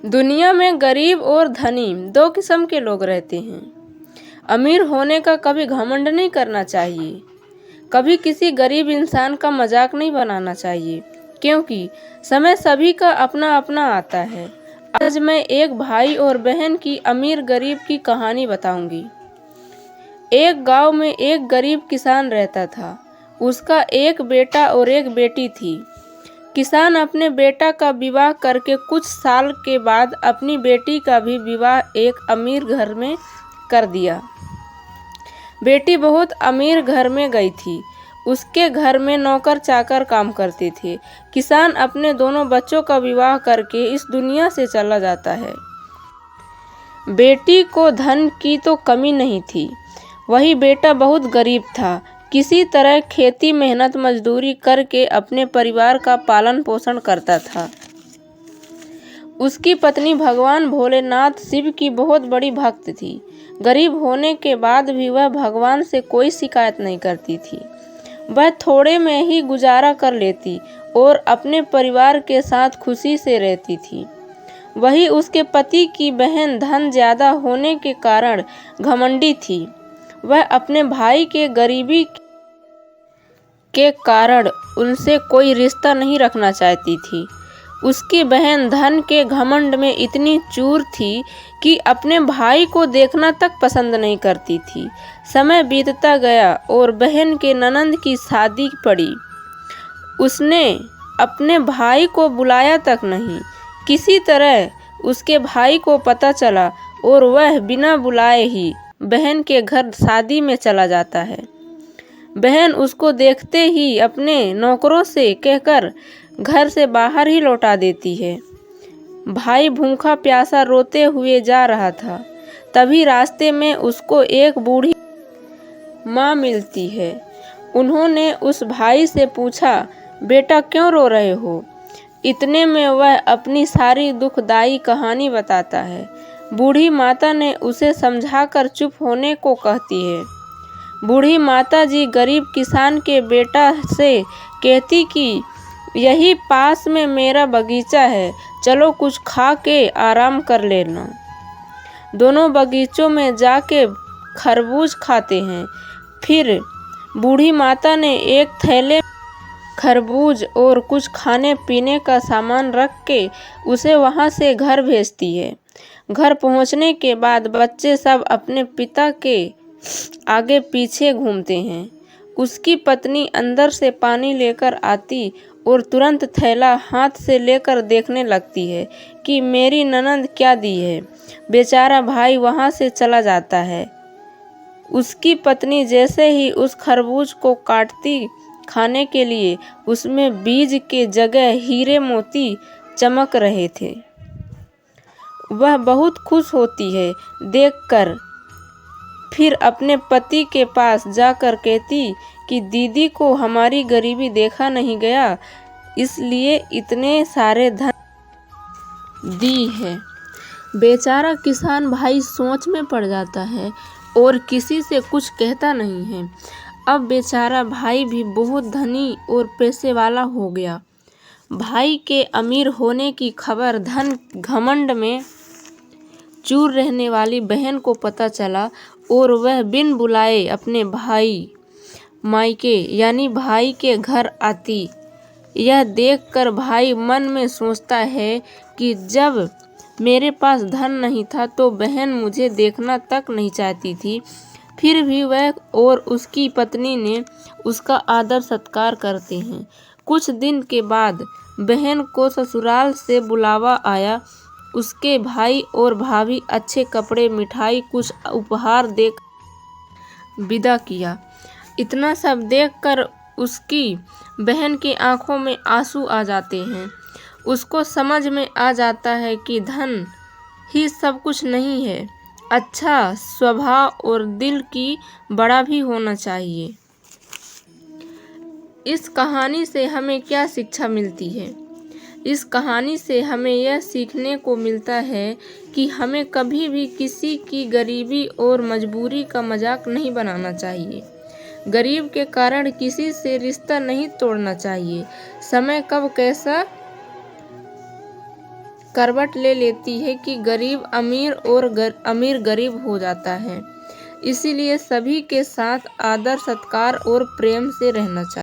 दुनिया में गरीब और धनी दो किस्म के लोग रहते हैं। अमीर होने का कभी घमंड नहीं करना चाहिए, कभी किसी गरीब इंसान का मजाक नहीं बनाना चाहिए, क्योंकि समय सभी का अपना अपना आता है। आज मैं एक भाई और बहन की अमीर गरीब की कहानी बताऊंगी। एक गांव में एक गरीब किसान रहता था। उसका एक बेटा और एक बेटी थी। किसान अपने बेटा का विवाह करके कुछ साल के बाद अपनी बेटी का भी विवाह एक अमीर घर में कर दिया। बेटी बहुत अमीर घर में गई थी। उसके घर में नौकर चाकर काम करते थे। किसान अपने दोनों बच्चों का विवाह करके इस दुनिया से चला जाता है। बेटी को धन की तो कमी नहीं थी, वही बेटा बहुत गरीब था। किसी तरह खेती मेहनत मजदूरी करके अपने परिवार का पालन पोषण करता था। उसकी पत्नी भगवान भोलेनाथ शिव की बहुत बड़ी भक्त थी। गरीब होने के बाद भी वह भगवान से कोई शिकायत नहीं करती थी। वह थोड़े में ही गुजारा कर लेती और अपने परिवार के साथ खुशी से रहती थी। वही उसके पति की बहन धन ज्यादा होने के कारण घमंडी थी। वह अपने भाई के गरीबी के कारण उनसे कोई रिश्ता नहीं रखना चाहती थी। उसकी बहन धन के घमंड में इतनी चूर थी कि अपने भाई को देखना तक पसंद नहीं करती थी। समय बीतता गया और बहन के ननंद की शादी पड़ी। उसने अपने भाई को बुलाया तक नहीं। किसी तरह उसके भाई को पता चला और वह बिना बुलाए ही बहन के घर शादी में चला जाता है। बहन उसको देखते ही अपने नौकरों से कहकर घर से बाहर ही लौटा देती है। भाई भूखा प्यासा रोते हुए जा रहा था। तभी रास्ते में उसको एक बूढ़ी माँ मिलती है। उन्होंने उस भाई से पूछा, बेटा क्यों रो रहे हो? इतने में वह अपनी सारी दुखदाई कहानी बताता है। बूढ़ी माता ने उसे समझाकर चुप होने को कहती है। बूढ़ी माता जी गरीब किसान के बेटा से कहती कि यही पास में मेरा बगीचा है, चलो कुछ खा के आराम कर लेना। दोनों बगीचों में जाके खरबूज खाते हैं। फिर बूढ़ी माता ने एक थैले खरबूज और कुछ खाने पीने का सामान रख के उसे वहां से घर भेजती है। घर पहुंचने के बाद बच्चे सब अपने पिता के आगे पीछे घूमते हैं। उसकी पत्नी अंदर से पानी लेकर आती और तुरंत थैला हाथ से लेकर देखने लगती है कि मेरी ननंद क्या दी है। बेचारा भाई वहां से चला जाता है। उसकी पत्नी जैसे ही उस खरबूज को काटती खाने के लिए, उसमें बीज के जगह हीरे मोती चमक रहे थे। वह बहुत खुश होती है देखकर। फिर अपने पति के पास जाकर कहती कि दीदी को हमारी गरीबी देखा नहीं गया, इसलिए इतने सारे धन दी है। बेचारा किसान भाई सोच में पड़ जाता है और किसी से कुछ कहता नहीं है। अब बेचारा भाई भी बहुत धनी और पैसे वाला हो गया। भाई के अमीर होने की खबर धन घमंड में चूर रहने वाली बहन को पता चला और वह बिन बुलाए अपने भाई मायके यानी भाई के घर आती। यह देखकर भाई मन में सोचता है कि जब मेरे पास धन नहीं था तो बहन मुझे देखना तक नहीं चाहती थी, फिर भी वह और उसकी पत्नी ने उसका आदर सत्कार करते हैं। कुछ दिन के बाद बहन को ससुराल से बुलावा आया। उसके भाई और भाभी अच्छे कपड़े मिठाई कुछ उपहार देकर विदा किया। इतना सब देखकर उसकी बहन की आंखों में आंसू आ जाते हैं। उसको समझ में आ जाता है कि धन ही सब कुछ नहीं है, अच्छा स्वभाव और दिल की बड़ा भी होना चाहिए। इस कहानी से हमें क्या शिक्षा मिलती है? इस कहानी से हमें यह सीखने को मिलता है कि हमें कभी भी किसी की गरीबी और मजबूरी का मजाक नहीं बनाना चाहिए। गरीब के कारण किसी से रिश्ता नहीं तोड़ना चाहिए। समय कब कैसा करवट ले लेती है कि गरीब अमीर और अमीर गरीब हो जाता है। इसीलिए सभी के साथ आदर सत्कार और प्रेम से रहना चाहिए।